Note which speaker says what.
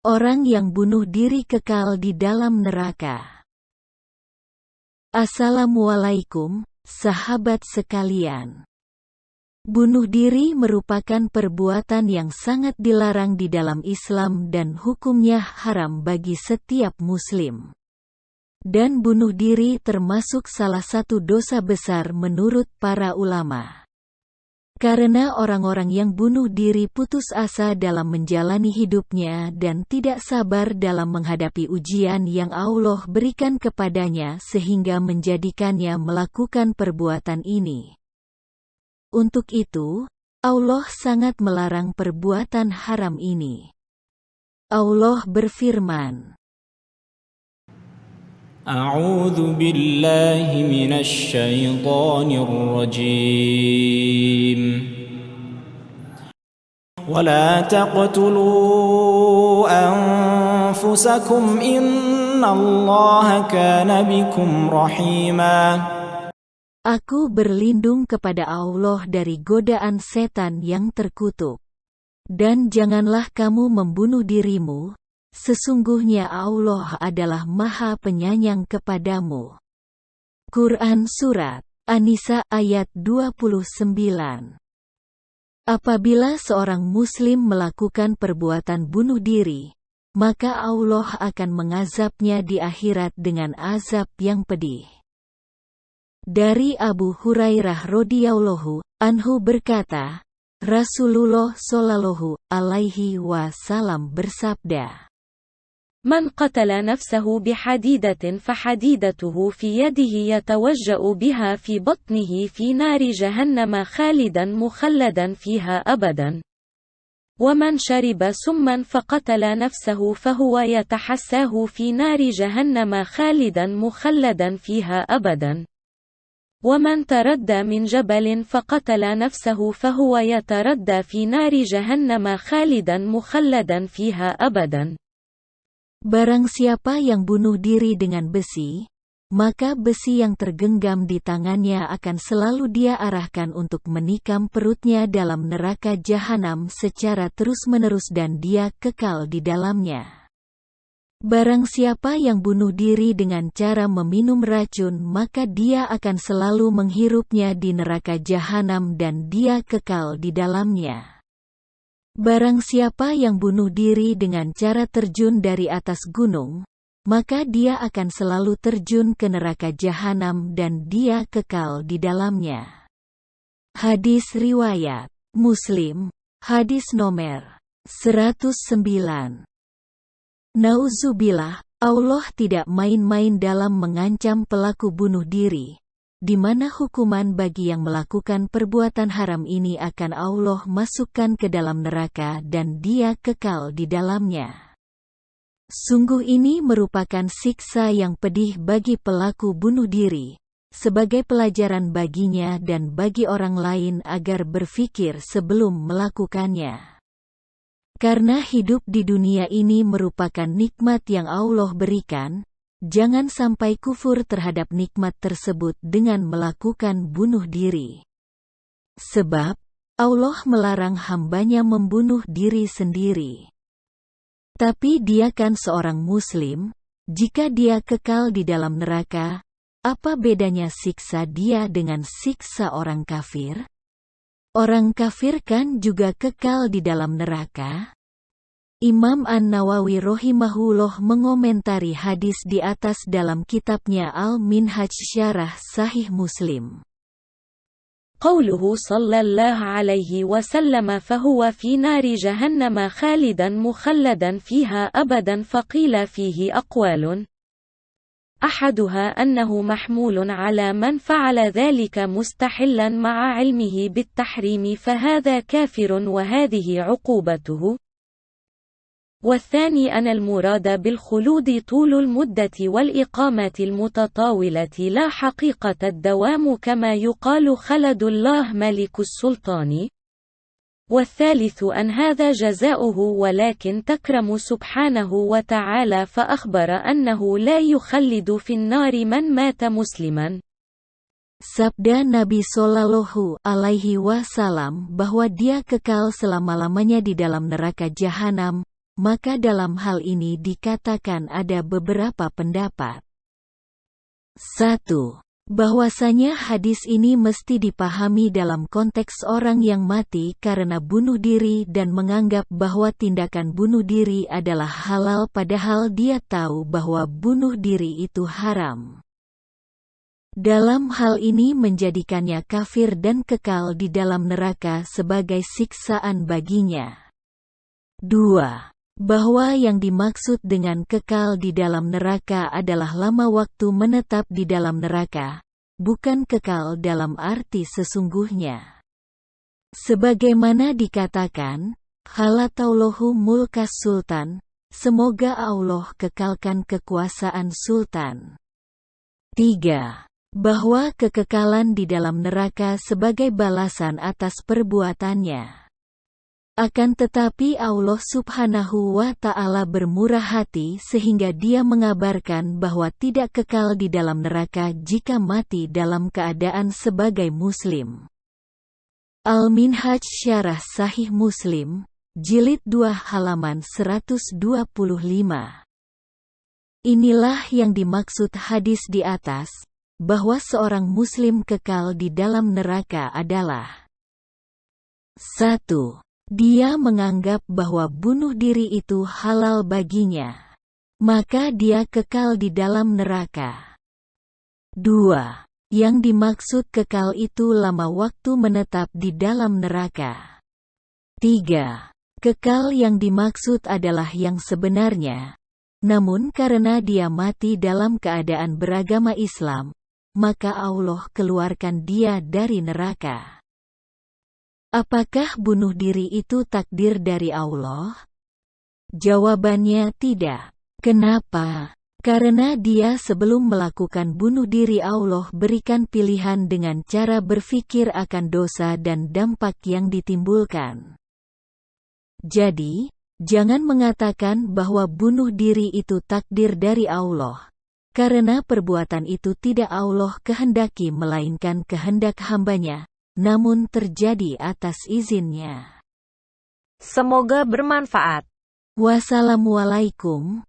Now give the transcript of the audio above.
Speaker 1: Orang yang bunuh diri kekal di dalam neraka. Assalamualaikum, sahabat sekalian. Bunuh diri merupakan perbuatan yang sangat dilarang di dalam Islam dan hukumnya haram bagi setiap muslim. Dan bunuh diri termasuk salah satu dosa besar menurut para ulama. Karena orang-orang yang bunuh diri putus asa dalam menjalani hidupnya dan tidak sabar dalam menghadapi ujian yang Allah berikan kepadanya sehingga menjadikannya melakukan perbuatan ini. Untuk itu, Allah sangat melarang perbuatan haram ini. Allah berfirman,
Speaker 2: A'udzu billahi minasy syaithanir rajim. Wala taqtulu anfusakum innallaha kana bikum rahima.
Speaker 1: Aku berlindung kepada Allah dari godaan setan yang terkutuk. Dan janganlah kamu membunuh dirimu, sesungguhnya Allah adalah Maha Penyayang kepadamu. Quran Surat An-Nisa ayat 29. Apabila seorang muslim melakukan perbuatan bunuh diri, maka Allah akan mengazabnya di akhirat dengan azab yang pedih. Dari Abu Hurairah radhiyallahu anhu berkata, Rasulullah shallallahu alaihi wasallam bersabda,
Speaker 3: من قتل نفسه بحديدة فحديدته في يده يتوجأ بها في بطنه في نار جهنم خالدا مخلدا فيها أبدا. ومن شرب سما فقتل نفسه فهو يتحساه في نار جهنم خالدا مخلدا فيها أبدا. ومن تردى من جبل فقتل نفسه فهو يتردى في نار جهنم خالدا مخلدا فيها أبدا.
Speaker 1: Barang siapa yang bunuh diri dengan besi, maka besi yang tergenggam di tangannya akan selalu dia arahkan untuk menikam perutnya dalam neraka jahanam secara terus-menerus dan dia kekal di dalamnya. Barang siapa yang bunuh diri dengan cara meminum racun maka dia akan selalu menghirupnya di neraka jahanam dan dia kekal di dalamnya. Barang siapa yang bunuh diri dengan cara terjun dari atas gunung, maka dia akan selalu terjun ke neraka jahanam dan dia kekal di dalamnya. Hadis riwayat Muslim, hadis nomor 109. Nauzubillah, Allah tidak main-main dalam mengancam pelaku bunuh diri, di mana hukuman bagi yang melakukan perbuatan haram ini akan Allah masukkan ke dalam neraka dan dia kekal di dalamnya. Sungguh ini merupakan siksa yang pedih bagi pelaku bunuh diri, sebagai pelajaran baginya dan bagi orang lain agar berpikir sebelum melakukannya. Karena hidup di dunia ini merupakan nikmat yang Allah berikan, jangan sampai kufur terhadap nikmat tersebut dengan melakukan bunuh diri. Sebab, Allah melarang hambanya membunuh diri sendiri. Tapi dia kan seorang muslim, jika dia kekal di dalam neraka, apa bedanya siksa dia dengan siksa orang kafir? Orang kafir kan juga kekal di dalam neraka? Imam An-Nawawi rahimahullah mengomentari hadis di atas dalam kitabnya Al-Minhaj Syarah Sahih Muslim.
Speaker 3: قوله صلى الله عليه وسلم فهو في نار جهنم خالدا مخلدا فيها أبدا فقيل فيه أقوال أحدها أنه محمول على من فعل ذلك مستحلا مع علمه بالتحريم فهذا كافر وهذه عقوبته. والثاني أن المراد بالخلود طول المدة والإقامة المتطاولة لا حقيقة الدوام كما يقال خلد الله ملك السلطان. والثالث أن هذا جزاؤه ولكن تكرم سبحانه وتعالى فأخبر أنه لا يخلد في النار من مات مسلما.
Speaker 1: Sabda Nabi Shallallahu Alaihi Wasallam bahwa dia kekal selama-lamanya di dalam neraka jahanam, maka dalam hal ini dikatakan ada beberapa pendapat. 1. Bahwasanya hadis ini mesti dipahami dalam konteks orang yang mati karena bunuh diri dan menganggap bahwa tindakan bunuh diri adalah halal padahal dia tahu bahwa bunuh diri itu haram. Dalam hal ini menjadikannya kafir dan kekal di dalam neraka sebagai siksaan baginya. 2. Bahwa yang dimaksud dengan kekal di dalam neraka adalah lama waktu menetap di dalam neraka, bukan kekal dalam arti sesungguhnya. Sebagaimana dikatakan, halataulahu mulkas sultan, semoga Allah kekalkan kekuasaan sultan. 3. Bahwa kekekalan di dalam neraka sebagai balasan atas perbuatannya. Akan tetapi Allah Subhanahu wa Ta'ala bermurah hati sehingga Dia mengabarkan bahwa tidak kekal di dalam neraka jika mati dalam keadaan sebagai Muslim. Al-Minhaj Syarah Sahih Muslim, Jilid 2 halaman 125. Inilah yang dimaksud hadis di atas, bahwa seorang Muslim kekal di dalam neraka adalah 1. Dia menganggap bahwa bunuh diri itu halal baginya, maka dia kekal di dalam neraka. 2. Yang dimaksud kekal itu lama waktu menetap di dalam neraka. 3. Kekal yang dimaksud adalah yang sebenarnya, namun karena dia mati dalam keadaan beragama Islam, maka Allah keluarkan dia dari neraka. Apakah bunuh diri itu takdir dari Allah? Jawabannya tidak. Kenapa? Karena dia sebelum melakukan bunuh diri Allah berikan pilihan dengan cara berpikir akan dosa dan dampak yang ditimbulkan. Jadi, jangan mengatakan bahwa bunuh diri itu takdir dari Allah, karena perbuatan itu tidak Allah kehendaki melainkan kehendak hambanya, namun terjadi atas izinnya.
Speaker 3: Semoga bermanfaat.
Speaker 1: Wassalamualaikum